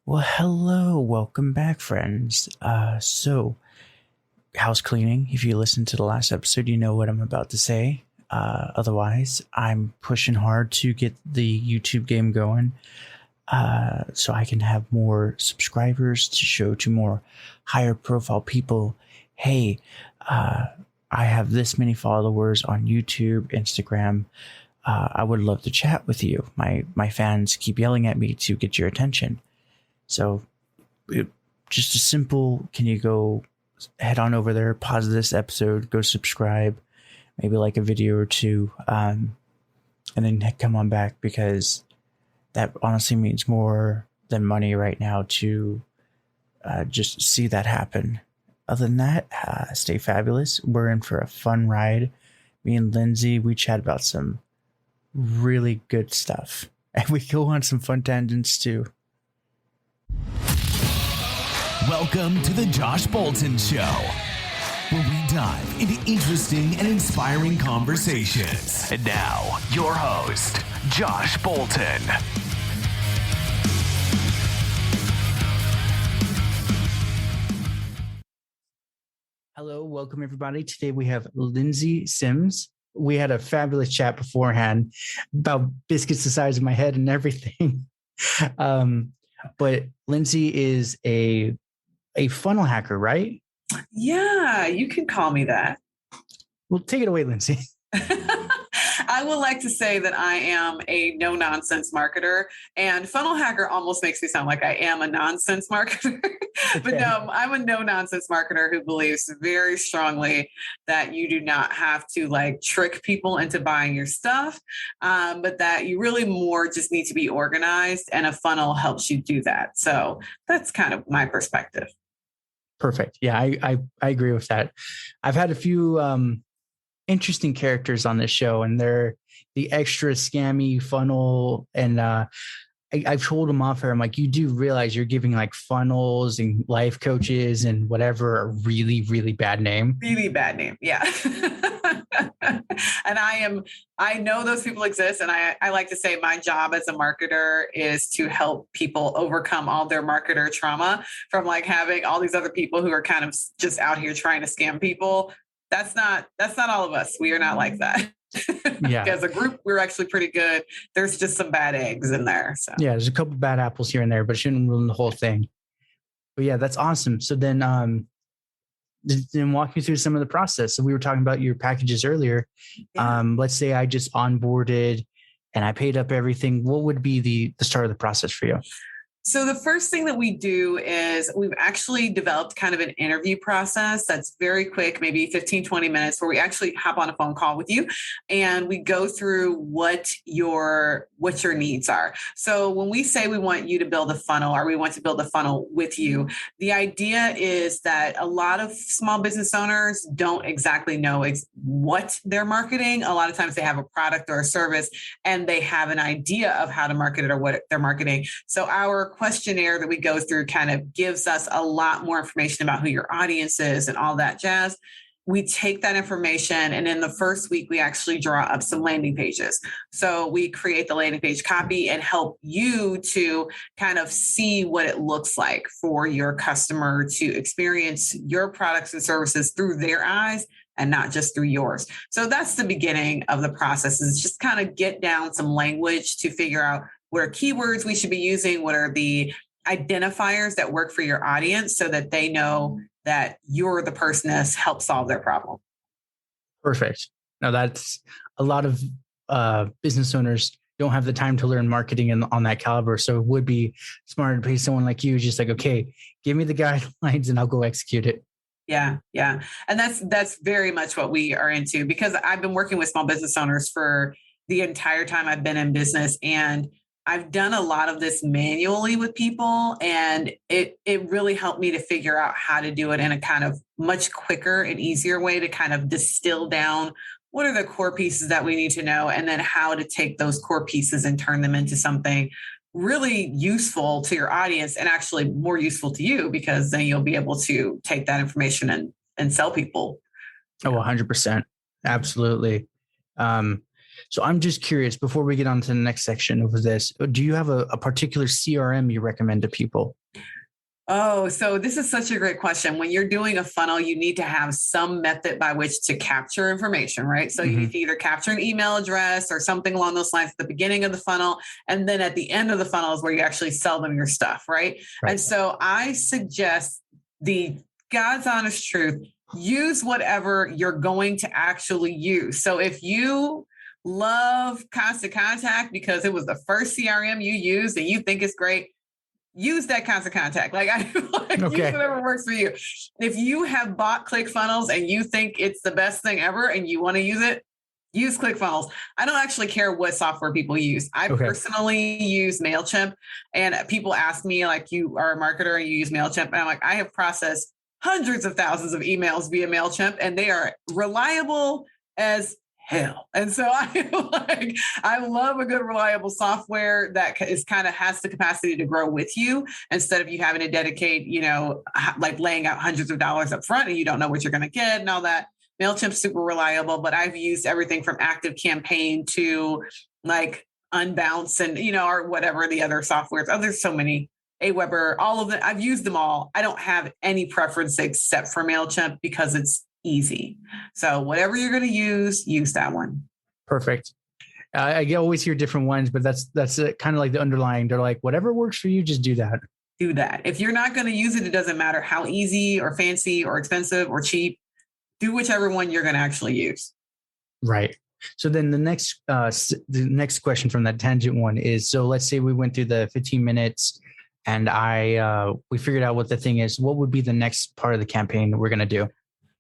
Well, hello, welcome back, friends. House cleaning. If you listened to the last episode, you know what I'm about to say. Otherwise, I'm pushing hard to get the YouTube game going, so I can have more subscribers to show to more higher profile people. Hey, I have this many followers on YouTube, Instagram. I would love to chat with you. My fans keep yelling at me to get your attention. So just a simple, can you go head on over there, pause this episode, go subscribe, maybe like a video or two, and then come on back, because that honestly means more than money right now to just see that happen. Other than that, stay fabulous. We're in for a fun ride. Me and Lindsay, we chat about some really good stuff, and we go on some fun tangents too. Welcome to the Josh Bolton Show, where we dive into interesting and inspiring conversations. And now, your host, Josh Bolton. Hello, welcome everybody. Today we have Lindsay Sims. We had a fabulous chat beforehand about biscuits the size of my head and everything. But Lindsay is a funnel hacker, right? Yeah, you can call me that. Well, take it away, Lindsay. I would like to say that I am a no-nonsense marketer, and funnel hacker almost makes me sound like I am a nonsense marketer. But no, I'm a no-nonsense marketer who believes very strongly that you do not have to trick people into buying your stuff, but that you really more just need to be organized, and a funnel helps you do that. So that's kind of my perspective. Perfect. Yeah, I agree with that. I've had a few interesting characters on this show, and they're the extra scammy funnel. And I've told them off here, I'm like, you do realize you're giving funnels and life coaches and whatever a really, really bad name. Really bad name. Yeah. And I know those people exist. And I like to say my job as a marketer is to help people overcome all their marketer trauma from having all these other people who are kind of just out here trying to scam people. That's not all of us. We are not like that. Yeah. As a group, we're actually pretty good. There's just some bad eggs in there. So yeah, there's a couple bad apples here and there, but it shouldn't ruin the whole thing. But yeah, that's awesome. So then walk me through some of the process. So we were talking about your packages earlier. Yeah. Let's say I just onboarded and I paid up everything. What would be the start of the process for you? So the first thing that we do is we've actually developed kind of an interview process that's very quick, maybe 15, 20 minutes, where we actually hop on a phone call with you and we go through what your needs are. So when we say we want you to build a funnel, or we want to build a funnel with you, the idea is that a lot of small business owners don't exactly know what they're marketing. A lot of times they have a product or a service and they have an idea of how to market it or what they're marketing. So our questionnaire that we go through kind of gives us a lot more information about who your audience is and all that jazz. We take that information, and in the first week, we actually draw up some landing pages. So we create the landing page copy and help you to kind of see what it looks like for your customer to experience your products and services through their eyes and not just through yours. So that's the beginning of the process, is just kind of get down some language to figure out what are keywords we should be using, what are the identifiers that work for your audience so that they know that you're the person that's helped solve their problem. Perfect. Now that's a lot of business owners don't have the time to learn marketing on that caliber. So it would be smarter to pay someone like you, just okay, give me the guidelines and I'll go execute it. Yeah. Yeah. And that's very much what we are into, because I've been working with small business owners for the entire time I've been in business, and I've done a lot of this manually with people, and it really helped me to figure out how to do it in a kind of much quicker and easier way to kind of distill down what are the core pieces that we need to know, and then how to take those core pieces and turn them into something really useful to your audience, and actually more useful to you, because then you'll be able to take that information and sell people. Oh, 100%. Absolutely. So I'm just curious, before we get on to the next section of this, do you have a particular CRM you recommend to people? Oh, so this is such a great question. When you're doing a funnel, you need to have some method by which to capture information, right? So you need to either capture an email address or something along those lines at the beginning of the funnel. And then at the end of the funnel is where you actually sell them your stuff, right? And so I suggest the God's honest truth, use whatever you're going to actually use. So if you love Constant Contact because it was the first CRM you used and you think it's great, use that Constant Contact. Use whatever works for you. If you have bought ClickFunnels and you think it's the best thing ever and you want to use it, use ClickFunnels. I don't actually care what software people use. I personally use MailChimp, and people ask me, like, you are a marketer and you use MailChimp. And I'm like, I have processed hundreds of thousands of emails via MailChimp, and they are reliable as hell. And so I love a good reliable software that is kind of has the capacity to grow with you instead of you having to dedicate, like laying out hundreds of dollars up front and you don't know what you're going to get and all that. MailChimp's super reliable, but I've used everything from ActiveCampaign to like Unbounce and, or whatever the other softwares. Oh, there's so many. Aweber, all of them. I've used them all. I don't have any preference except for MailChimp because it's easy. So whatever you're going to use that one. Perfect. I always hear different ones, but that's kind of like the underlying. They're like, whatever works for you, just do that. Do that. If you're not going to use it, it doesn't matter how easy or fancy or expensive or cheap. Do whichever one you're going to actually use. Right. So then the next question from that tangent one is, so let's say we went through the 15 minutes and we figured out what the thing is. What would be the next part of the campaign we're going to do?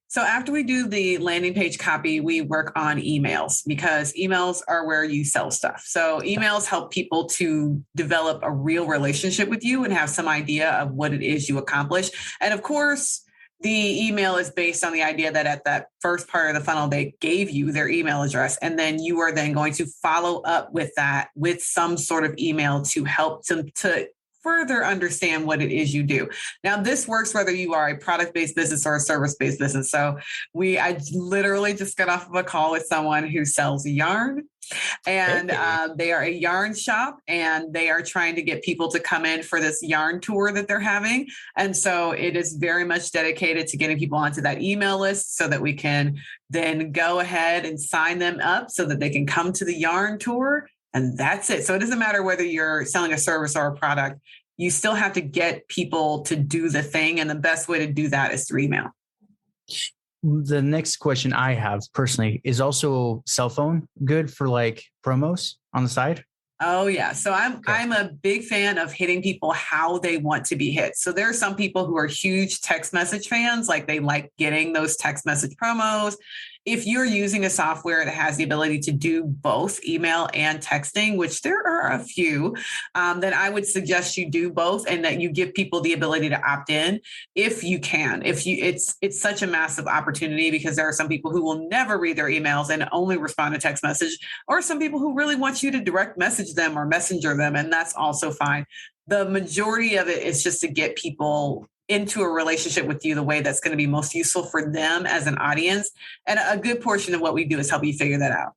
So after we do the landing page copy, we work on emails because emails are where you sell stuff. So emails help people to develop a real relationship with you and have some idea of what it is you accomplish. And of course, the email is based on the idea that at that first part of the funnel, they gave you their email address. And then you are then going to follow up with that with some sort of email to help them to further understand what it is you do. Now, this works whether you are a product-based business or a service-based business. So I literally just got off of a call with someone who sells yarn, and they are a yarn shop, and they are trying to get people to come in for this yarn tour that they're having. And so it is very much dedicated to getting people onto that email list so that we can then go ahead and sign them up so that they can come to the yarn tour. And that's it. So it doesn't matter whether you're selling a service or a product, you still have to get people to do the thing. And the best way to do that is through email. The next question I have personally is also cell phone good for like promos on the side? Oh, yeah. So I'm a big fan of hitting people how they want to be hit. So there are some people who are huge text message fans, like they like getting those text message promos. If you're using a software that has the ability to do both email and texting, which there are a few, then I would suggest you do both and that you give people the ability to opt in if you can. It's such a massive opportunity because there are some people who will never read their emails and only respond to text message, or some people who really want you to direct message them or messenger them, and that's also fine. The majority of it is just to get people into a relationship with you the way that's going to be most useful for them as an audience. And a good portion of what we do is help you figure that out.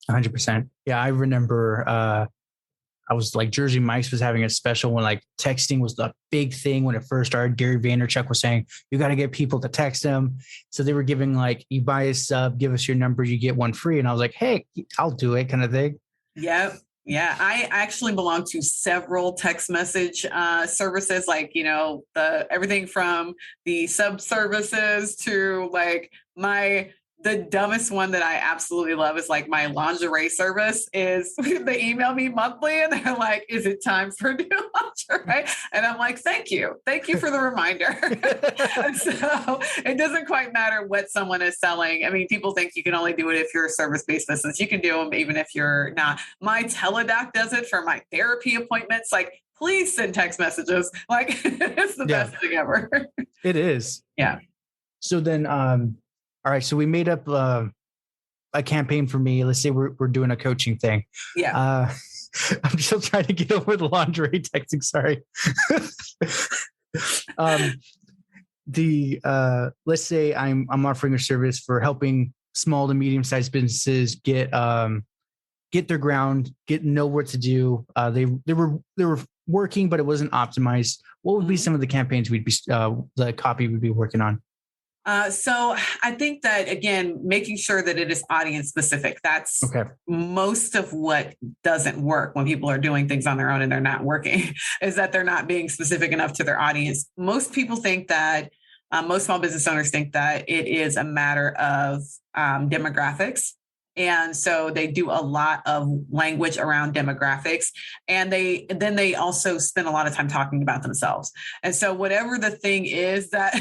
100%. Yeah, I remember I was like Jersey Mike's was having a special when like texting was the big thing when it first started. Gary Vaynerchuk was saying, you got to get people to text him. So they were giving like, you buy a sub, give us your number, you get one free. And I was like, hey, I'll do it kind of thing. Yep. Yeah, I actually belong to several text message services, like, everything from the sub services to like the dumbest one that I absolutely love is like my lingerie service is they email me monthly and they're like, is it time for new lingerie? And I'm like, thank you for the reminder. And so it doesn't quite matter what someone is selling. I mean, people think you can only do it if you're a service-based business. You can do them even if you're not. My teledoc does it for my therapy appointments. Like, please send text messages. Like, it's the best thing ever. It is. Yeah. So then, all right, so we made up a campaign for me. Let's say we're doing a coaching thing. Yeah. I'm still trying to get over the lingerie texting. Sorry. Let's say I'm offering a service for helping small to medium-sized businesses get get their ground, know what to do. They were working, but it wasn't optimized. What would be some of the campaigns the copy would be working on? So I think that, again, making sure that it is audience specific. That's most of what doesn't work when people are doing things on their own and they're not working, is that they're not being specific enough to their audience. Most people think that, most small business owners think that it is a matter of demographics. And so they do a lot of language around demographics, and they also spend a lot of time talking about themselves. And so whatever the thing is that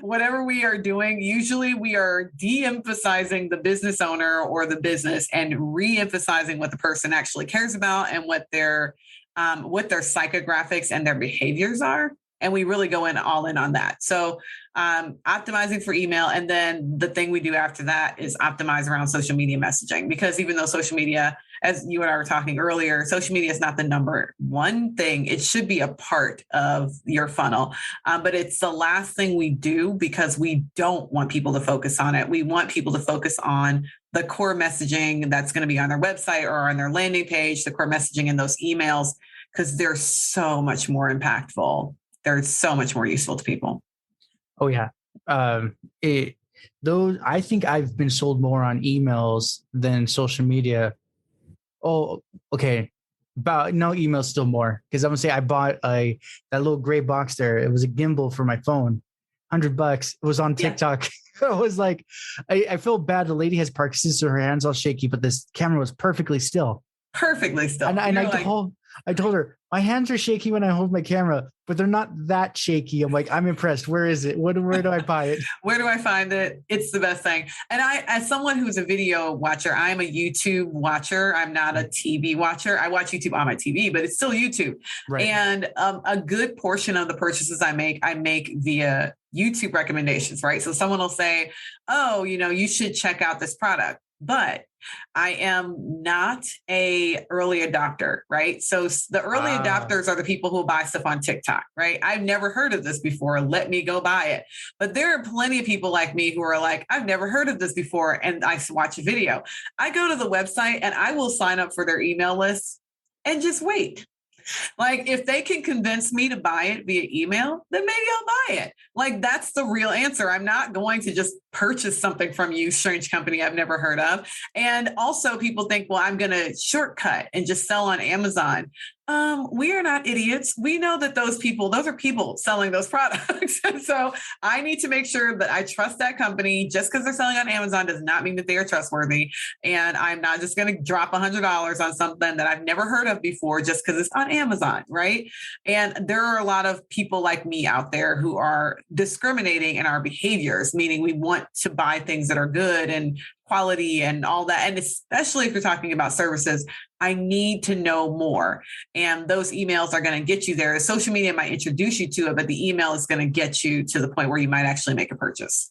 whatever we are doing, usually we are de-emphasizing the business owner or the business and re-emphasizing what the person actually cares about and what their psychographics and their behaviors are. And we really go all in on that. So optimizing for email. And then the thing we do after that is optimize around social media messaging, because even though social media, as you and I were talking earlier, social media is not the number one thing. It should be a part of your funnel, but it's the last thing we do because we don't want people to focus on it. We want people to focus on the core messaging that's going to be on their website or on their landing page, the core messaging in those emails, because they're so much more impactful. They're so much more useful to people. Oh yeah. I think I've been sold more on emails than social media. Oh, okay. But no, emails still more. Because I'm gonna say I bought that little gray box there. It was a gimbal for my phone, $100. It was on TikTok. I was like, I feel bad. The lady has Parkinson's, so her hands all shaky, but this camera was perfectly still. Perfectly still. And I told her, my hands are shaky when I hold my camera, but they're not that shaky. I'm like, I'm impressed. Where is it? Where do I buy it? Where do I find it? It's the best thing. And I, as someone who's a video watcher, I'm a YouTube watcher. I'm not a TV watcher. I watch YouTube on my TV, but it's still YouTube. Right. And a good portion of the purchases I make via YouTube recommendations, right? So someone will say, oh, you should check out this product. But I am not a early adopter, right? So the early adopters are the people who buy stuff on TikTok, right? I've never heard of this before. Let me go buy it. But there are plenty of people like me who are like, I've never heard of this before. And I watch a video. I go to the website and I will sign up for their email list and just wait. Like, if they can convince me to buy it via email, then maybe I'll buy it. Like, that's the real answer. I'm not going to just purchase something from you, strange company I've never heard of. And also people think, well, I'm going to shortcut and just sell on Amazon. We are not idiots. We know that those are people selling those products. And so I need to make sure that I trust that company. Just because they're selling on Amazon does not mean that they are trustworthy. And I'm not just going to drop $100 on something that I've never heard of before just because it's on Amazon, right? And there are a lot of people like me out there who are discriminating in our behaviors, meaning we want to buy things that are good and quality and all that. And especially if you're talking about services, I need to know more. And those emails are going to get you there. Social media might introduce you to it, but the email is going to get you to the point where you might actually make a purchase.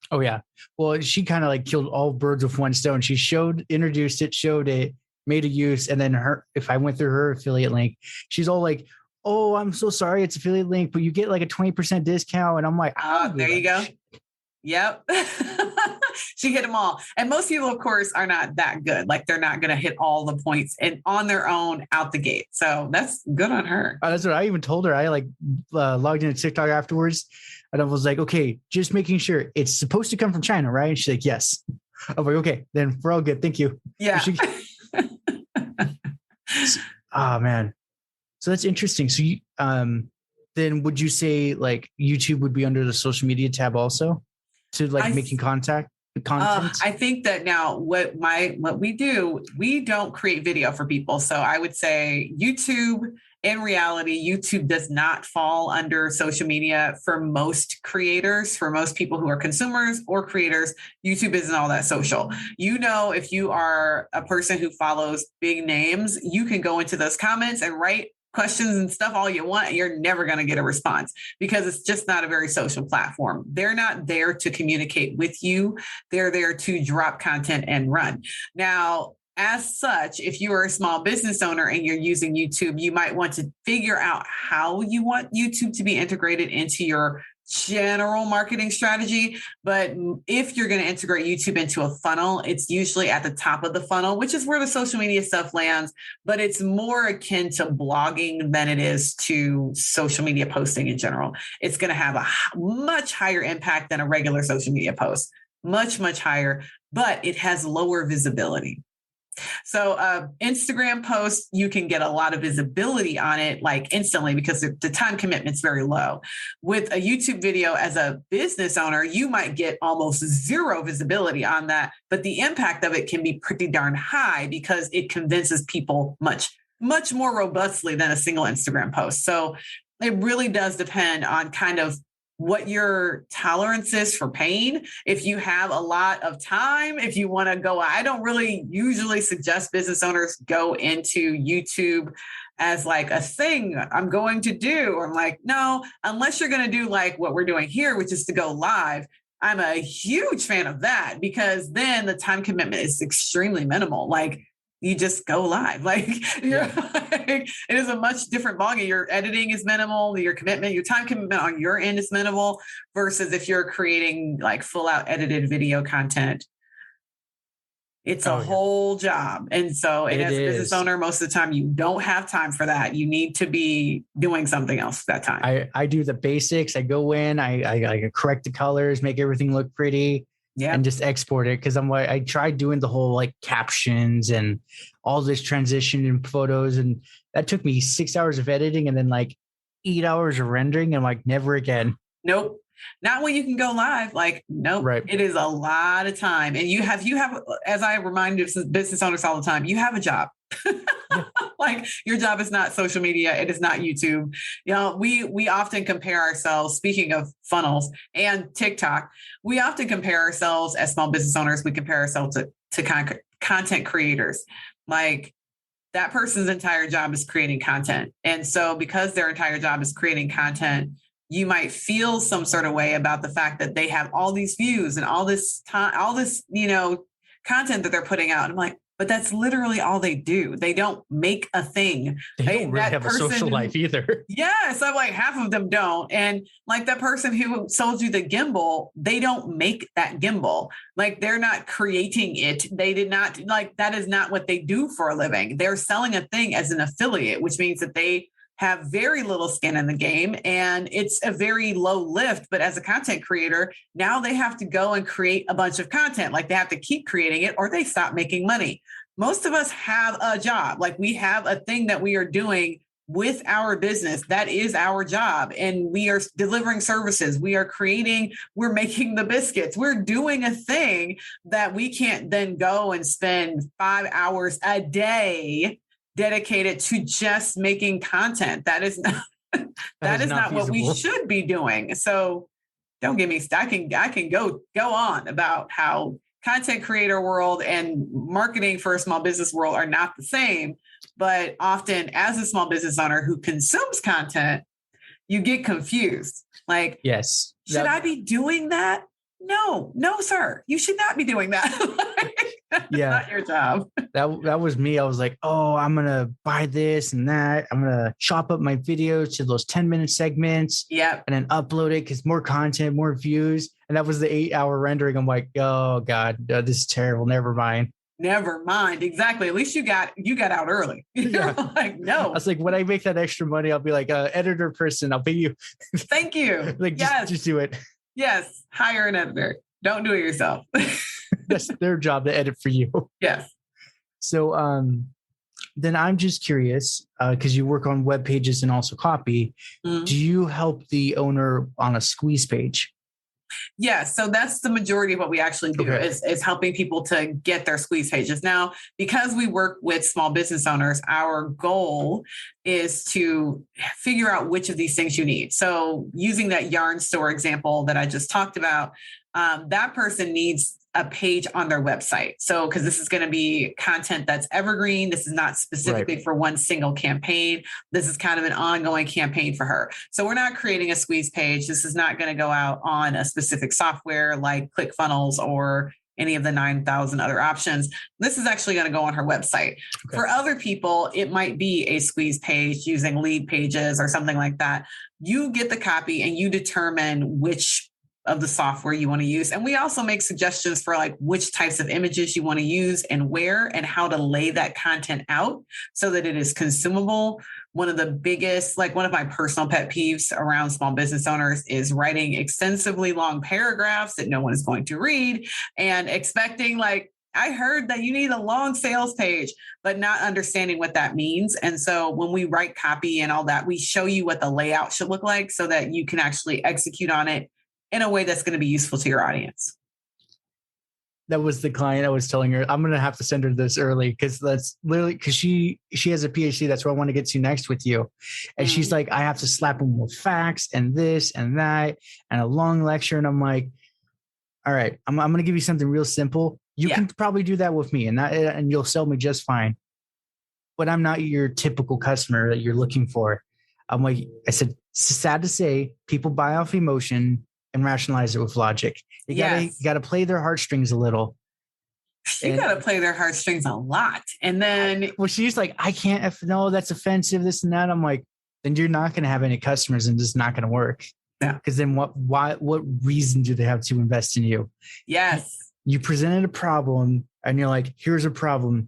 Oh, yeah. Well, she kind of like killed all birds with one stone. She introduced it, showed it, made a use. And then if I went through her affiliate link, she's all like, oh, I'm so sorry. It's affiliate link, but you get like a 20% discount. And I'm like, there you go. Yep. She hit them all. And most people, of course, are not that good. Like, they're not going to hit all the points and on their own out the gate. So that's good on her. That's what I even told her. I logged into TikTok afterwards and I was like, okay, just making sure it's supposed to come from China, right? And she's like, yes. I'm like, okay, then we're all good. Thank you. Yeah. Oh, man. So that's interesting. So you, then would you say like YouTube would be under the social media tab also to like making content? I think that now what we do, we don't create video for people. So I would say YouTube, in reality, YouTube does not fall under social media for most creators, for most people who are consumers or creators. YouTube isn't all that social. If you are a person who follows big names, you can go into those comments and write questions and stuff all you want. You're never going to get a response because it's just not a very social platform. They're not there to communicate with you. They're there to drop content and run. Now, as such, if you are a small business owner and you're using YouTube, you might want to figure out how you want YouTube to be integrated into your general marketing strategy. But if you're going to integrate YouTube into a funnel, it's usually at the top of the funnel, which is where the social media stuff lands. But it's more akin to blogging than it is to social media posting in general. It's going to have a much higher impact than a regular social media post, much, much higher, but it has lower visibility. So Instagram posts, you can get a lot of visibility on it like instantly because the time commitment's very low. With a YouTube video as a business owner, you might get almost zero visibility on that, but the impact of it can be pretty darn high because it convinces people much, much more robustly than a single Instagram post. So it really does depend on kind of what your tolerance is for pain. If you have a lot of time, if you want to go, I don't really usually suggest business owners go into YouTube as like a thing I'm going to do. Or I'm like, no, unless you're going to do like what we're doing here, which is to go live. I'm a huge fan of that because then the time commitment is extremely minimal. Like you just go live. Like, it is a much different ballgame. Your editing is minimal. Your commitment, your time commitment on your end is minimal versus if you're creating like full out edited video content. It's a whole job. And so as a business owner, most of the time you don't have time for that. You need to be doing something else that time. I do the basics. I go in, I correct the colors, make everything look pretty. Yeah, and just export it because I tried doing the whole like captions and all this transition in photos, and that took me 6 hours of editing and then like 8 hours of rendering. And I'm like, never again. Nope, not when you can go live. Like, nope, right. It is a lot of time, and you have, as I remind business owners all the time, you have a job. Like your job is not social media. It is not YouTube. You know, we often compare ourselves, speaking of funnels and TikTok, we often compare ourselves as small business owners. We compare ourselves to content creators. Like that person's entire job is creating content. And so because their entire job is creating content, you might feel some sort of way about the fact that they have all these views and all this time, all this, content that they're putting out. I'm like, but that's literally all they do. They don't make a thing. They don't really have a social life either. Yes. I'm like, half of them don't. And like that person who sold you the gimbal, they don't make that gimbal. Like they're not creating it. They did not, like, that is not what they do for a living. They're selling a thing as an affiliate, which means that they have very little skin in the game and it's a very low lift. But as a content creator, now they have to go and create a bunch of content. Like they have to keep creating it or they stop making money. Most of us have a job. Like we have a thing that we are doing with our business. That is our job. And we are delivering services. We are creating, we're making the biscuits. We're doing a thing that we can't then go and spend 5 hours a day dedicated to just making content. That is not that is not what we should be doing. So don't get me started. I can go on about how content creator world and marketing for a small business world are not the same. But often as a small business owner who consumes content, you get confused. Like, yes, should I be doing that? No, sir. You should not be doing that. That's not your job. That was me. I was like, oh, I'm going to buy this and that. I'm going to chop up my videos to those 10-minute segments. Yep. And then upload it because more content, more views. And that was the 8-hour rendering. I'm like, oh God, this is terrible. Never mind. Exactly. At least you got out early. You're like, no. I was like, when I make that extra money, I'll be like, editor person, I'll pay you. Thank you. Like, just do it. Yes. Hire an editor. Don't do it yourself. That's their job to edit for you. Yes. So then I'm just curious, because you work on web pages and also copy. Mm-hmm. Do you help the owner on a squeeze page? Yeah, so that's the majority of what we actually do is helping people to get their squeeze pages. Now, because we work with small business owners, our goal is to figure out which of these things you need. So using that yarn store example that I just talked about, that person needs a page on their website. So, because this is going to be content that's evergreen. This is not specifically for one single campaign. This is kind of an ongoing campaign for her. So we're not creating a squeeze page. This is not going to go out on a specific software like ClickFunnels or any of the 9,000 other options. This is actually going to go on her website. Okay. For other people, it might be a squeeze page using lead pages or something like that. You get the copy and you determine which of the software you want to use. And we also make suggestions for like which types of images you want to use and where and how to lay that content out so that it is consumable. One of the biggest, like one of my personal pet peeves around small business owners is writing extensively long paragraphs that no one is going to read and expecting like, I heard that you need a long sales page, but not understanding what that means. And so when we write copy and all that, we show you what the layout should look like so that you can actually execute on it in a way that's going to be useful to your audience. That was the client I was telling her, I'm going to have to send her this early because that's literally because she has a PhD. That's where I want to get to next with you. And she's like, I have to slap them with facts and this and that and a long lecture. And I'm like, all right, I'm going to give you something real simple. You can probably do that with me and you'll sell me just fine. But I'm not your typical customer that you're looking for. I'm like, I said, it's sad to say people buy off emotion and rationalize it with logic. You gotta play their heartstrings a little. You gotta play their heartstrings a lot. And then she's like, I can't, no, that's offensive, this and that. I'm like, then you're not gonna have any customers and it's not gonna work. Yeah. Because then what reason do they have to invest in you? Yes. You presented a problem and you're like, here's a problem.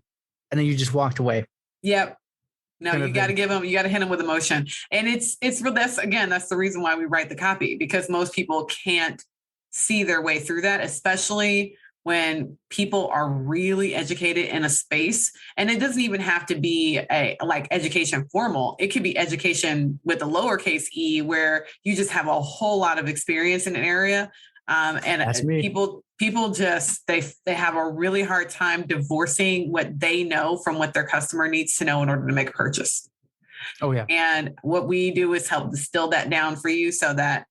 And then you just walked away. Yep. No, you got to hit them with emotion. And that's the reason why we write the copy, because most people can't see their way through that, especially when people are really educated in a space. And it doesn't even have to be like education formal. It could be education with a lowercase e, where you just have a whole lot of experience in an area. And people just, they have a really hard time divorcing what they know from what their customer needs to know in order to make a purchase. Oh yeah. And what we do is help distill that down for you so that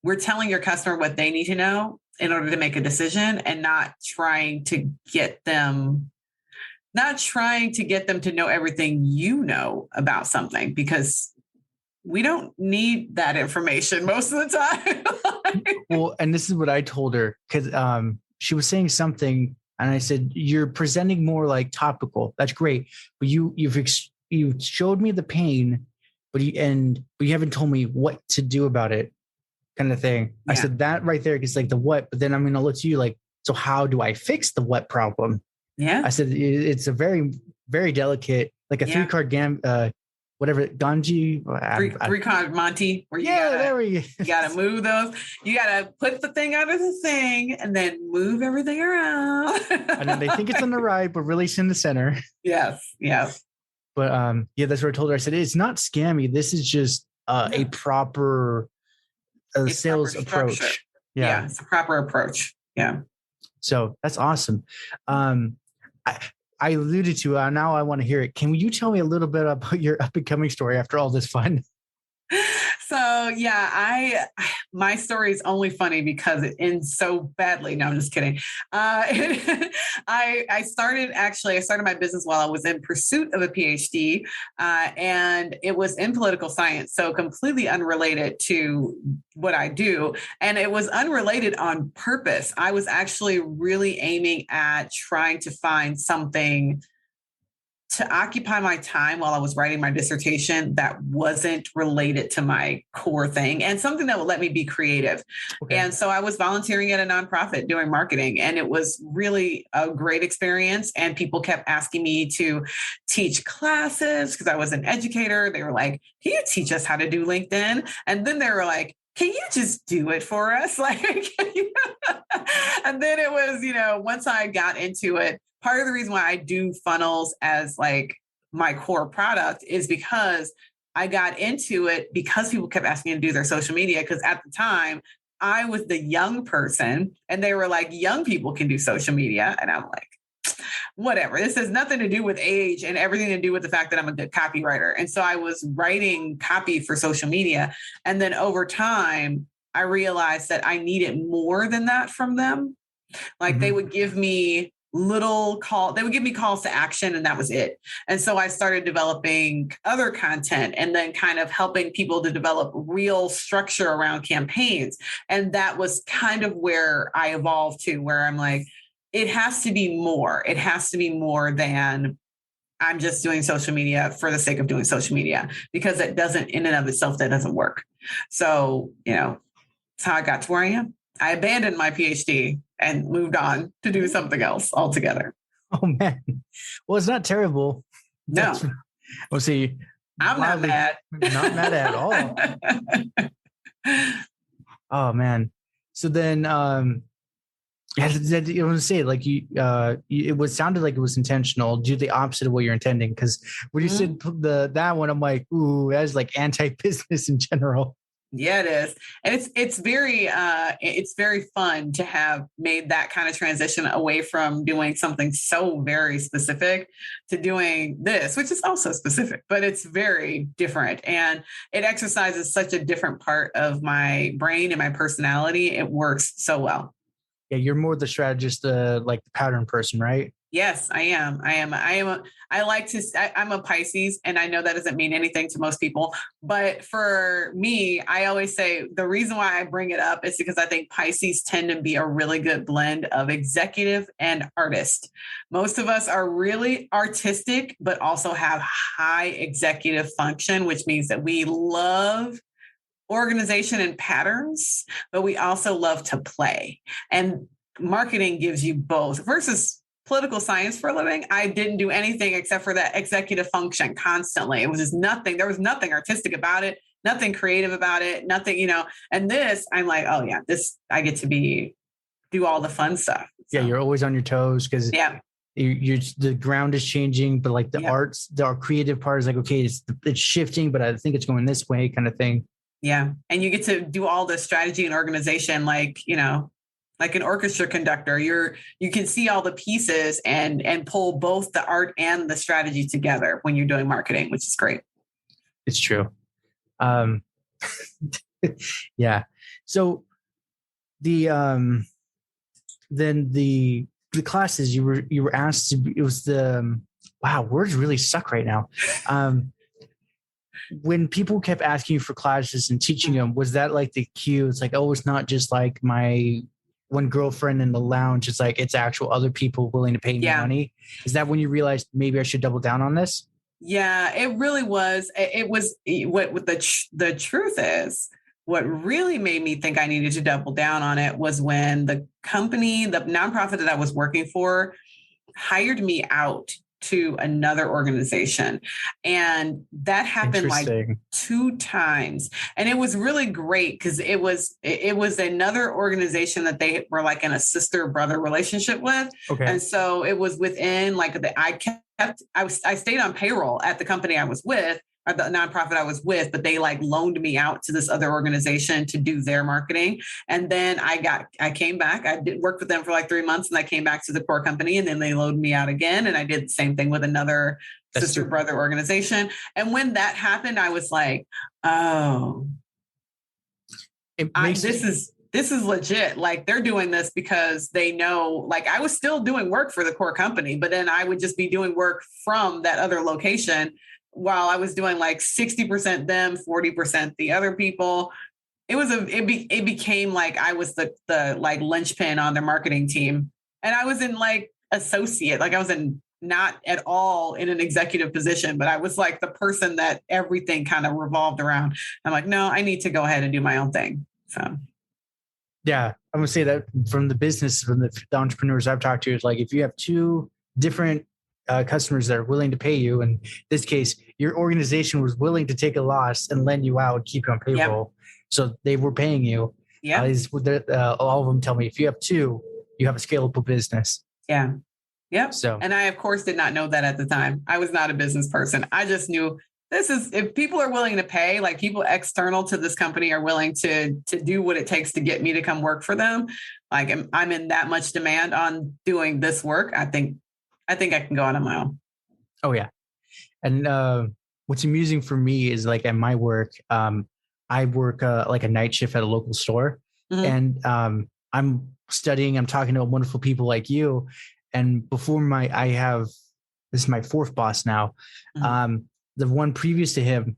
we're telling your customer what they need to know in order to make a decision, and not trying to get them to know everything you know about something, because we don't need that information most of the time. Well, and this is what I told her, because she was saying something and I said, you're presenting more like topical. That's great. But you've showed me the pain, but you haven't told me what to do about it, kind of thing. Yeah. I said that right there is like the what, but then I'm going to look to you like, so how do I fix the what problem? Yeah. I said, it's a very, very delicate, like a 3-card game, whatever, Ganji. Three-card Monty, where you gotta move those. You gotta put the thing out of the thing and then move everything around. And then they think it's on the right, but really it's in the center. Yes. But that's what I told her. I said, it's not scammy. This is just a proper sales approach. Yeah, it's a proper approach. Yeah. So that's awesome. I alluded to, now I want to hear it. Can you tell me a little bit about your up and coming story after all this fun? So yeah, my story is only funny because it ends so badly. No, I'm just kidding. I started my business while I was in pursuit of a PhD, and it was in political science. So completely unrelated to what I do. And it was unrelated on purpose. I was actually really aiming at trying to find something to occupy my time while I was writing my dissertation that wasn't related to my core thing, and something that would let me be creative. Okay. And so I was volunteering at a nonprofit doing marketing, and it was really a great experience. And people kept asking me to teach classes because I was an educator. They were like, can you teach us how to do LinkedIn? And then they were like, can you just do it for us? And then it was, once I got into it, part of the reason why I do funnels as like my core product is because I got into it because people kept asking me to do their social media. Because at the time I was the young person and they were like, young people can do social media. And I'm like, whatever. This has nothing to do with age and everything to do with the fact that I'm a good copywriter. And so I was writing copy for social media. And then over time, I realized that I needed more than that from them. Like they would give me they would give me calls to action, and that was it. And so I started developing other content and then kind of helping people to develop real structure around campaigns. And that was kind of where I evolved to, where I'm like, it has to be more. It has to be more than I'm just doing social media for the sake of doing social media, because it doesn't, in and of itself, that doesn't work. So, that's how I got to where I am. I abandoned my PhD and moved on to do something else altogether. Oh man. Well, it's not terrible. No. We'll see. I'm not mad. Not mad at all. Oh man. So then, I want to say, like, it sounded like it was intentional. Do the opposite of what you're intending. Because when you said that one, I'm like, ooh, that's like anti-business in general. Yeah, it is. And it's very fun to have made that kind of transition away from doing something so very specific to doing this, which is also specific, but it's very different. And it exercises such a different part of my brain and my personality. It works so well. Yeah, you're more the strategist, like the pattern person, right? Yes, I am. I'm a Pisces, and I know that doesn't mean anything to most people, but for me, I always say the reason why I bring it up is because I think Pisces tend to be a really good blend of executive and artist. Most of us are really artistic, but also have high executive function, which means that we love organization and patterns, but we also love to play. And marketing gives you both versus political science for a living. I didn't do anything except for that executive function constantly. It was just nothing. There was nothing artistic about it, nothing creative about it, nothing, and this, I'm like, oh yeah, this, I get to do all the fun stuff. So. Yeah. You're always on your toes because the ground is changing, but like our creative part is like, okay, it's shifting, but I think it's going this way kind of thing. Yeah. And you get to do all the strategy and organization, like an orchestra conductor. You can see all the pieces and pull both the art and the strategy together when you're doing marketing, which is great. It's true. Yeah. So then the classes you were asked to, it was wow, words really suck right now. When people kept asking you for classes and teaching them, was that like the cue? It's like, oh, it's not just like my one girlfriend in the lounge. It's like, it's actual other people willing to pay me money. Is that when you realized maybe I should double down on this? Yeah, it really was. It was what the truth is. What really made me think I needed to double down on it was when the nonprofit that I was working for hired me out to another organization. And that happened like 2 times. And it was really great because it was another organization that they were like in a sister brother relationship with. Okay. And so it was within like I stayed on payroll at the company I was with, or the nonprofit I was with, but they like loaned me out to this other organization to do their marketing. And then I came back, I did work with them for like 3 months, and I came back to the core company, and then they loaned me out again. And I did the same thing with another sister brother organization. And when that happened, I was like, oh, this is legit. Like they're doing this because they know, like I was still doing work for the core company, but then I would just be doing work from that other location while I was doing like 60% them, 40% the other people. It became like I was the like linchpin on their marketing team. And I was in like associate, like I was not at all in an executive position, but I was like the person that everything kind of revolved around. I'm like, no, I need to go ahead and do my own thing. So. Yeah, I'm gonna say that from the entrepreneurs I've talked to, is like if you have 2 different customers that are willing to pay you, in this case, your organization was willing to take a loss and lend you out, keep you on payroll, so they were paying you. Yeah, all of them tell me if you have 2, you have a scalable business. Yeah, yep. So, and I of course did not know that at the time. I was not a business person. I just knew. If people are willing to pay, like people external to this company are willing to do what it takes to get me to come work for them. Like I'm in that much demand on doing this work. I think I can go out on my own. Oh yeah. And what's amusing for me is like at my work, I work like a night shift at a local store, and I'm studying, I'm talking to wonderful people like you. And before this is my 4th boss now. The one previous to him,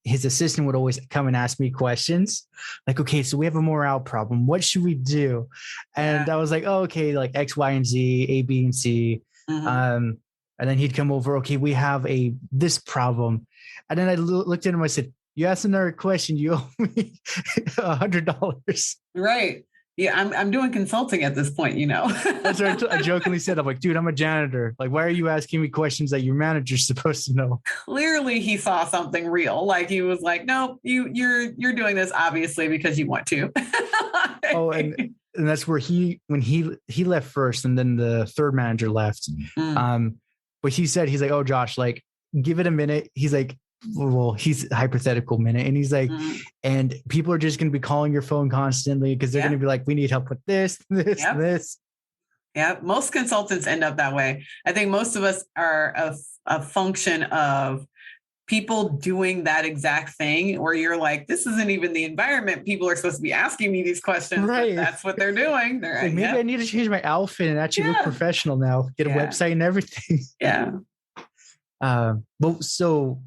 his assistant would always come and ask me questions like, okay, so we have a morale problem. What should we do? And I was like, oh, okay, like X, Y, and Z, A, B, and C. And then he'd come over, okay, we have this problem. And then I looked at him, I said, you asked another question, you owe me $100. Right. Yeah, I'm doing consulting at this point, That's what I jokingly said. I'm like, dude, I'm a janitor. Like, why are you asking me questions that your manager's supposed to know? Clearly he saw something real. Like he was like, no, you're doing this obviously because you want to. Oh, and that's where when he left first, and then the third manager left. But he's like, oh, Josh, like, give it a minute. He's like, well, he's hypothetical minute. And he's like, and people are just going to be calling your phone constantly because they're going to be like, we need help with this. Yeah. Most consultants end up that way. I think most of us are a function of people doing that exact thing where you're like, this isn't even the environment people are supposed to be asking me these questions. Right. But that's what they're doing. They're like, maybe I need to change my outfit and actually look professional now, get a website and everything. Yeah. But so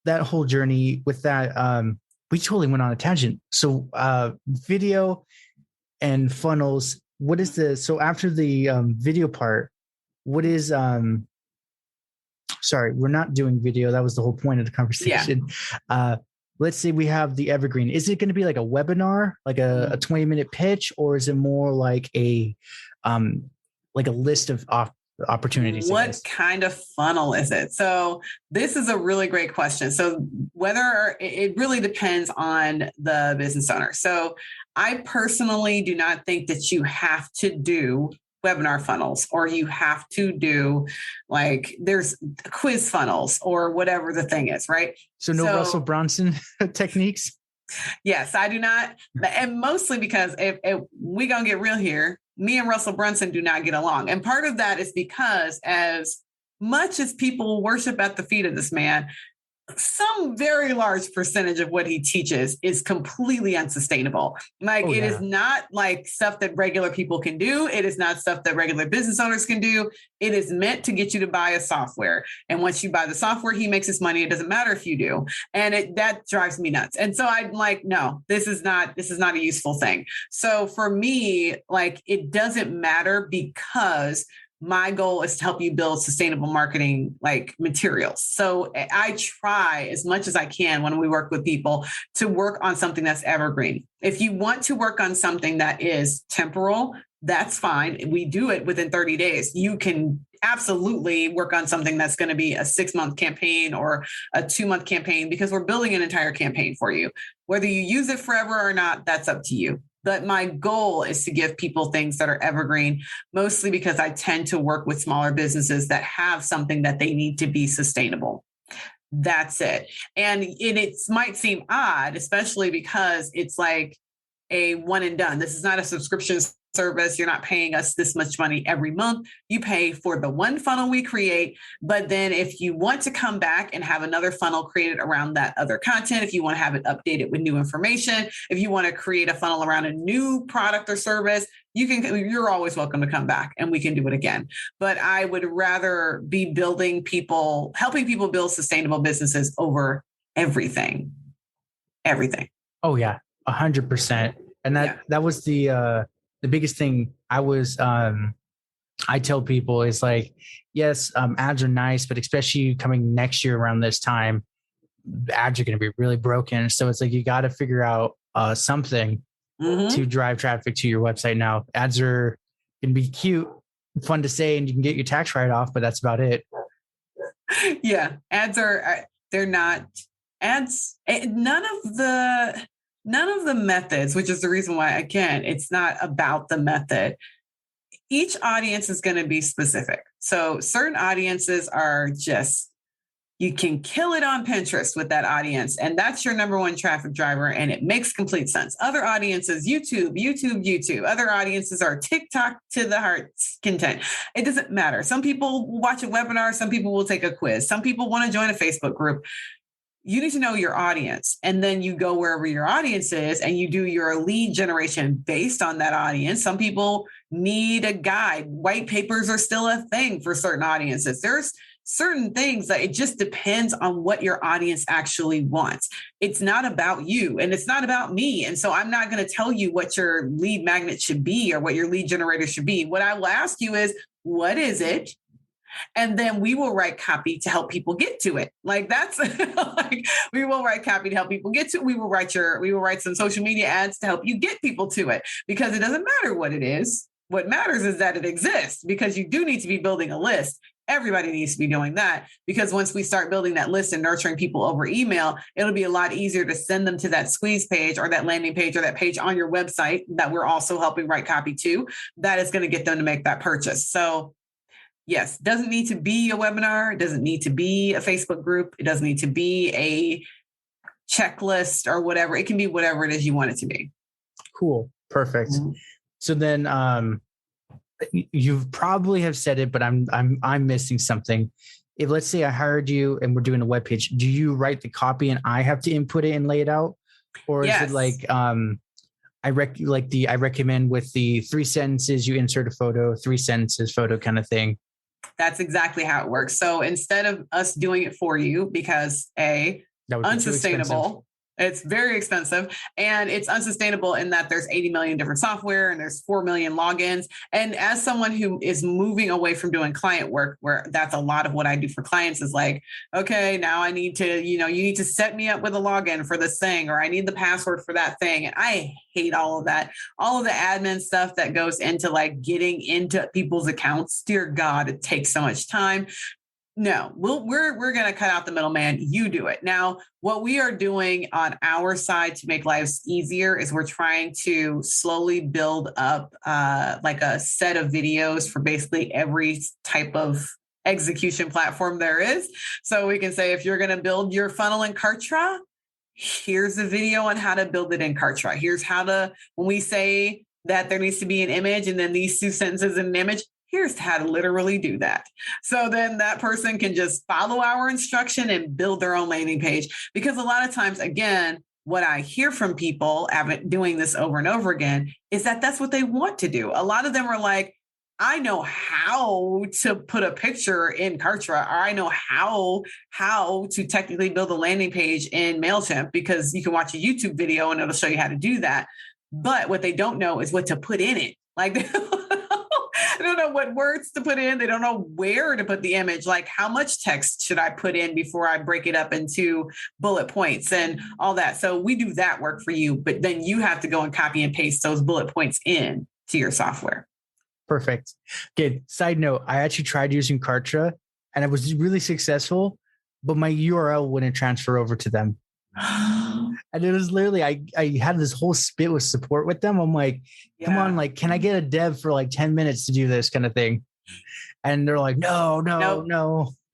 that whole journey with that, we totally went on a tangent. So video and funnels, what is so after the video part, what is sorry, we're not doing video. That was the whole point of the conversation. Let's say we have the evergreen. Is it going to be like a webinar, like a 20-minute pitch, or is it more like a list of opportunities? What kind of funnel is it? So this is a really great question. So whether it really depends on the business owner. So I personally do not think that you have to do webinar funnels, or you have to do like there's quiz funnels or whatever the thing is, right? So Russell Brunson techniques. Yes, I do not. And mostly because if we gonna get real here, me and Russell Brunson do not get along. And part of that is because as much as people worship at the feet of this man, some very large percentage of what he teaches is completely unsustainable. Like it is not like stuff that regular people can do. It is not stuff that regular business owners can do. It is meant to get you to buy a software. And once you buy the software, he makes his money. It doesn't matter if you do. And that drives me nuts. And so I'm like, no, this is not a useful thing. So for me, like it doesn't matter because my goal is to help you build sustainable marketing like materials. So I try as much as I can when we work with people to work on something that's evergreen. If you want to work on something that is temporal, that's fine. We do it within 30 days. You can absolutely work on something that's going to be a 6-month campaign or a 2-month campaign because we're building an entire campaign for you. Whether you use it forever or not, that's up to you. But my goal is to give people things that are evergreen, mostly because I tend to work with smaller businesses that have something that they need to be sustainable. That's it. And it might seem odd, especially because it's like a one and done. This is not a subscription service. You're not paying us this much money every month. You pay for the one funnel we create. But then if you want to come back and have another funnel created around that other content, if you want to have it updated with new information, if you want to create a funnel around a new product or service, you're always welcome to come back and we can do it again. But I would rather be helping people build sustainable businesses over everything. Oh yeah. 100%. And that was the biggest thing I tell people is like, yes, ads are nice, but especially coming next year around this time, ads are going to be really broken. So it's like, you got to figure out something to drive traffic to your website. Now ads are going to be cute, fun to say, and you can get your tax write-off, but that's about it. Yeah. They're not ads. None of the methods, which is the reason why, again, it's not about the method. Each audience is going to be specific. So certain audiences are just, you can kill it on Pinterest with that audience. And that's your number one traffic driver. And it makes complete sense. Other audiences, YouTube. Other audiences are TikTok to the heart content. It doesn't matter. Some people watch a webinar. Some people will take a quiz. Some people want to join a Facebook group. You need to know your audience, and then you go wherever your audience is and you do your lead generation based on that audience. Some people need a guide. White papers are still a thing for certain audiences. There's certain things that it just depends on what your audience actually wants. It's not about you and it's not about me. And so I'm not going to tell you what your lead magnet should be or what your lead generator should be. What I will ask you is, what is it? And then we will write copy to help people get to it. Like that's like, we will write copy to help people get to it. We will write some social media ads to help you get people to it, because it doesn't matter what it is. What matters is that it exists, because you do need to be building a list. Everybody needs to be doing that, because once we start building that list and nurturing people over email, it'll be a lot easier to send them to that squeeze page or that landing page or that page on your website that we're also helping write copy to. That is going to get them to make that purchase. So yes, doesn't need to be a webinar. It doesn't need to be a Facebook group. It doesn't need to be a checklist or whatever. It can be whatever it is you want it to be. Cool. Perfect. Mm-hmm. So then you probably have said it, but I'm missing something. If let's say I hired you and we're doing a web page, do you write the copy and I have to input it and lay it out? Or is it like I recommend with the 3 sentences, you insert a photo, 3 sentences, photo kind of thing? That's exactly how it works. So instead of us doing it for you, because that would be unsustainable. It's very expensive, and it's unsustainable in that there's 80 million different software and there's 4 million logins. And as someone who is moving away from doing client work, where that's a lot of what I do for clients, is like, okay, now I need to, you need to set me up with a login for this thing, or I need the password for that thing. And I hate all of that, all of the admin stuff that goes into like getting into people's accounts. Dear God, it takes so much time. No, we're going to cut out the middleman. You do it. Now, what we are doing on our side to make lives easier is we're trying to slowly build up like a set of videos for basically every type of execution platform there is. So we can say, if you're going to build your funnel in Kartra, here's a video on how to build it in Kartra. Here's how to, when we say that there needs to be an image and then these 2 sentences in an image, here's how to literally do that. So then that person can just follow our instruction and build their own landing page. Because a lot of times, again, what I hear from people doing this over and over again is that that's what they want to do. A lot of them are like, I know how to put a picture in Kartra, or I know how to technically build a landing page in MailChimp, because you can watch a YouTube video and it'll show you how to do that. But what they don't know is what to put in it. Like they don't know what words to put in. They don't know where to put the image. Like, how much text should I put in before I break it up into bullet points and all that? So we do that work for you, but then you have to go and copy and paste those bullet points in to your software. Perfect. Okay. Side note, I actually tried using Kartra and I was really successful, but my URL wouldn't transfer over to them. And it was literally, I had this whole spit with support with them. I'm like, come on, like, can I get a dev for like 10 minutes to do this kind of thing? And they're like, no.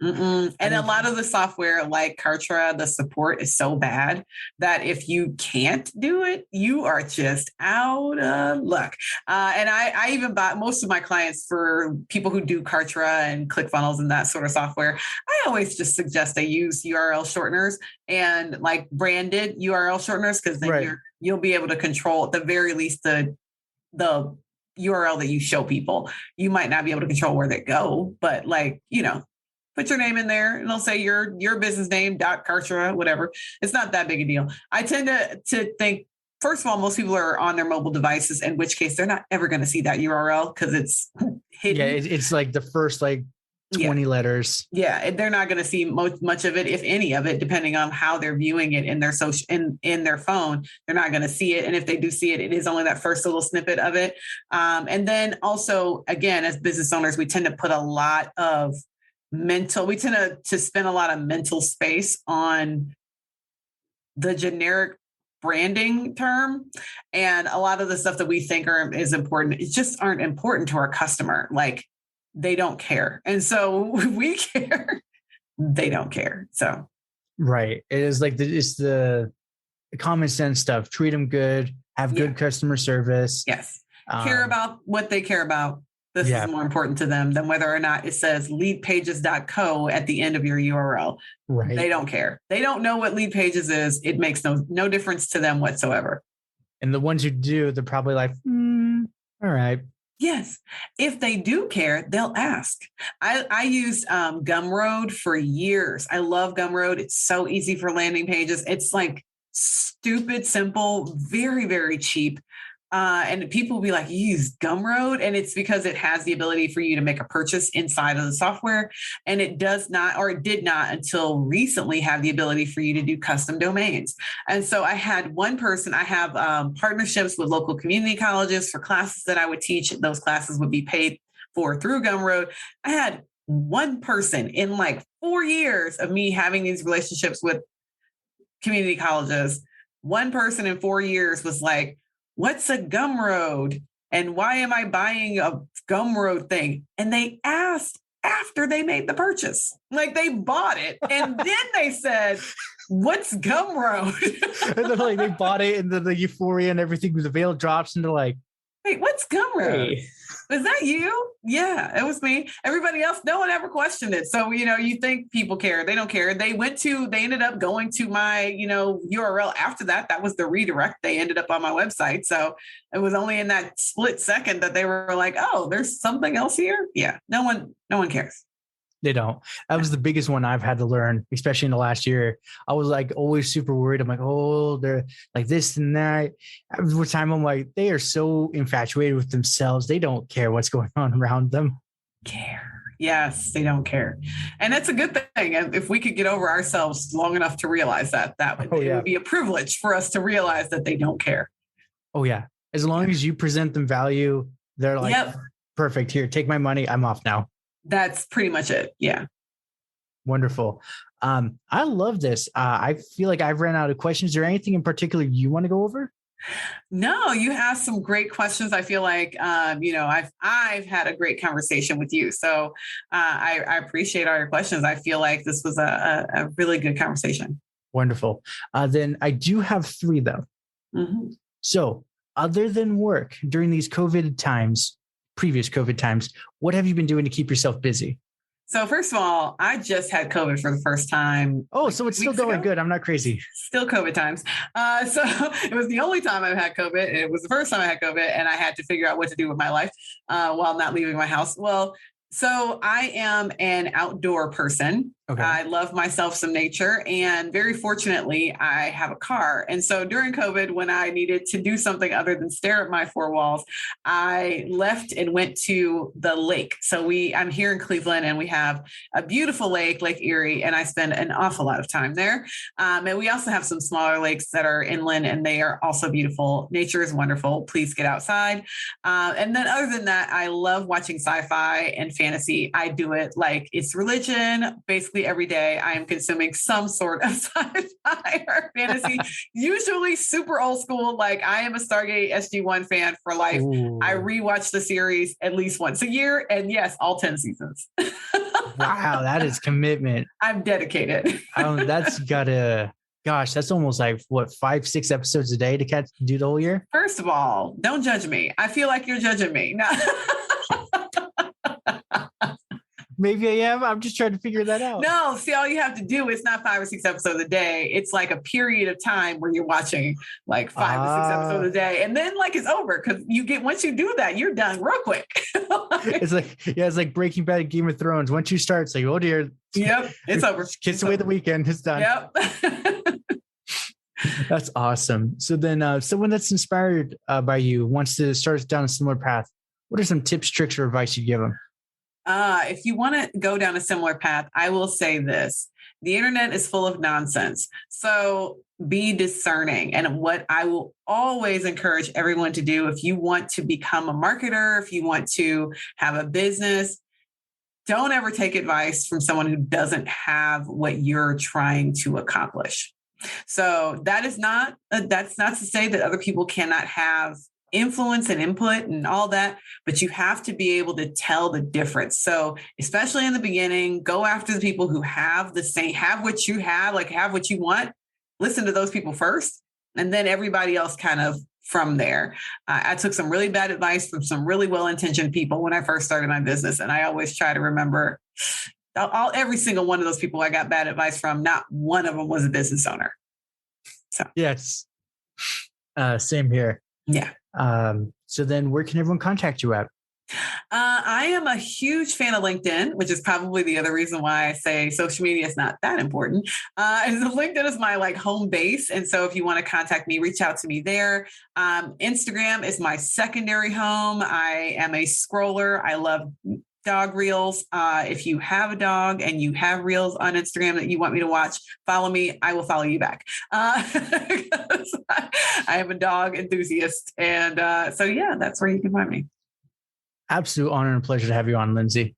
Mm-mm. And a lot of the software like Kartra, the support is so bad that if you can't do it, you are just out of luck. And I even bought most of my clients, for people who do Kartra and ClickFunnels and that sort of software, I always just suggest they use URL shorteners and like branded URL shorteners, because then you'll be able to control at the very least the URL that you show people. You might not be able to control where they go, but like, put your name in there and it'll say your business name, .Kartra, whatever. It's not that big a deal. I tend to think, first of all, most people are on their mobile devices, in which case they're not ever going to see that URL because it's hidden. Yeah, it's like the first 20 letters. Yeah, they're not going to see much of it, if any of it, depending on how they're viewing it in their in their phone. They're not going to see it, and if they do see it, it is only that first little snippet of it. And then also, again, as business owners, we tend to put a lot of we tend to spend a lot of mental space on the generic branding term, and a lot of the stuff that we think is important, it just aren't important to our customer. Like, they don't care. And so we care, they don't care. So. Right. It is like, it's the common sense stuff. Treat them good, have good customer service. Yes. Care about what they care about. This is more important to them than whether or not it says leadpages.co at the end of your URL. Right. They don't care. They don't know what Lead Pages is. It makes no difference to them whatsoever. And the ones who do, they're probably like, all right. Yes. If they do care, they'll ask. I used Gumroad for years. I love Gumroad. It's so easy for landing pages. It's like stupid, simple, very, very cheap. And people will be like, you use Gumroad? And it's because it has the ability for you to make a purchase inside of the software. And it does not, or it did not until recently have the ability for you to do custom domains. And so I had one person, I have partnerships with local community colleges for classes that I would teach. Those classes would be paid for through Gumroad. I had one person in like 4 years of me having these relationships with community colleges. One person in 4 years was like, what's a Gumroad? And why am I buying a Gumroad thing? And they asked after they made the purchase. Like they bought it. And then they said, what's Gumroad? And then like they bought it and the euphoria and everything, the veil drops and they're like, wait, what's Gumroad? hey. Was that you? Yeah, it was me. Everybody else, no one ever questioned it. So, you think people care. They don't care. They ended up going to my, URL after that. That was the redirect. They ended up on my website. So it was only in that split second that they were like, oh, there's something else here. Yeah, no one cares. They don't. That was the biggest one I've had to learn, especially in the last year. I was like always super worried. I'm like, oh, they're like this and that. Every time I'm like, they are so infatuated with themselves. They don't care what's going on around them. Care. Yes, they don't care. And that's a good thing. And if we could get over ourselves long enough to realize that, it would be a privilege for us to realize that they don't care. Oh, yeah. As long as you present them value, they're like, perfect. Here, take my money. I'm off now. That's pretty much it. Yeah. Wonderful. I love this. I feel like I've ran out of questions. Is there anything in particular you want to go over? No, you have some great questions. I feel like, I've had a great conversation with you. So I appreciate all your questions. I feel like this was a really good conversation. Wonderful. Then I do have 3 though. Mm-hmm. So other than work during these previous COVID times, what have you been doing to keep yourself busy? So first of all, I just had COVID for the first time. Oh, so it's still going good. I'm not crazy. Still COVID times. So it was the only time I've had COVID. It was the first time I had COVID and I had to figure out what to do with my life while not leaving my house. Well, so I am an outdoor person. Okay. I love myself some nature, and very fortunately, I have a car. And so during COVID, when I needed to do something other than stare at my 4 walls, I left and went to the lake. So I'm here in Cleveland, and we have a beautiful lake, Lake Erie, and I spend an awful lot of time there. And we also have some smaller lakes that are inland, and they are also beautiful. Nature is wonderful. Please get outside. And then other than that, I love watching sci-fi and fantasy. I do it like it's religion. Basically, every day I am consuming some sort of sci-fi or fantasy, usually super old school. Like I am a Stargate SG-1 fan for life. Ooh. I rewatch the series at least once a year. And yes, all 10 seasons. Wow, that is commitment. I'm dedicated. That's almost like 5-6 episodes a day to do the whole year. First of all, don't judge me. I feel like you're judging me. No. Maybe I am. I'm just trying to figure that out. No, see, all you have to do is not 5 or 6 episodes a day. It's like a period of time where you're watching like 5 or 6 episodes a day. And then like it's over because once you do that, you're done real quick. It's like Breaking Bad and Game of Thrones. Once you start, it's like, oh dear. Yep, it's over. Kiss away the weekend. It's done. Yep. That's awesome. So then someone that's inspired by you wants to start down a similar path. What are some tips, tricks, or advice you give them? If you want to go down a similar path, I will say this. The internet is full of nonsense. So be discerning. And what I will always encourage everyone to do, if you want to become a marketer, if you want to have a business, don't ever take advice from someone who doesn't have what you're trying to accomplish. So that's not to say that other people cannot have influence and input and all that, but you have to be able to tell the difference. So especially in the beginning, go after the people who have what you have, like have what you want. Listen to those people first, and then everybody else kind of from there. I took some really bad advice from some really well-intentioned people when I first started my business. And I always try to remember every single one of those people I got bad advice from, not one of them was a business owner. So yes. Same here. Yeah. So then where can everyone contact you at? I am a huge fan of LinkedIn, which is probably the other reason why I say social media is not that important. LinkedIn is my like home base. And so if you want to contact me, reach out to me there. Instagram is my secondary home. I am a scroller. I love dog reels. If you have a dog and you have reels on Instagram that you want me to watch, follow me. I will follow you back. I am a dog enthusiast. And so, yeah, that's where you can find me. Absolute honor and pleasure to have you on, Lindsay.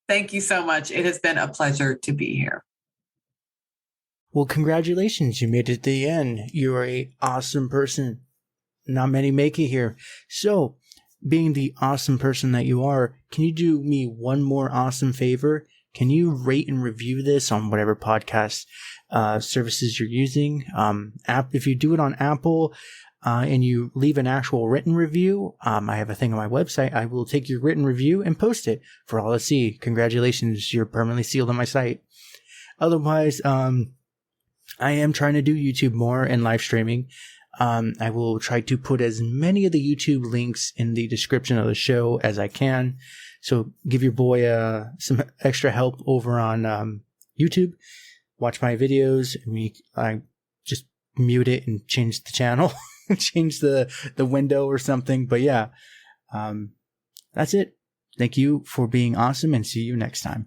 Thank you so much. It has been a pleasure to be here. Well, congratulations. You made it to the end. You're an awesome person. Not many make it here. So, being the awesome person that you are, can you do me one more awesome favor? Can you rate and review this on whatever podcast services you're using? If you do it on Apple and you leave an actual written review, I have a thing on my website. I will take your written review and post it for all to see. Congratulations, you're permanently sealed on my site. Otherwise, I am trying to do YouTube more and live streaming. I will try to put as many of the YouTube links in the description of the show as I can. So give your boy some extra help over on YouTube. Watch my videos. I just mute it and change the channel, change the window or something. But yeah, that's it. Thank you for being awesome and see you next time.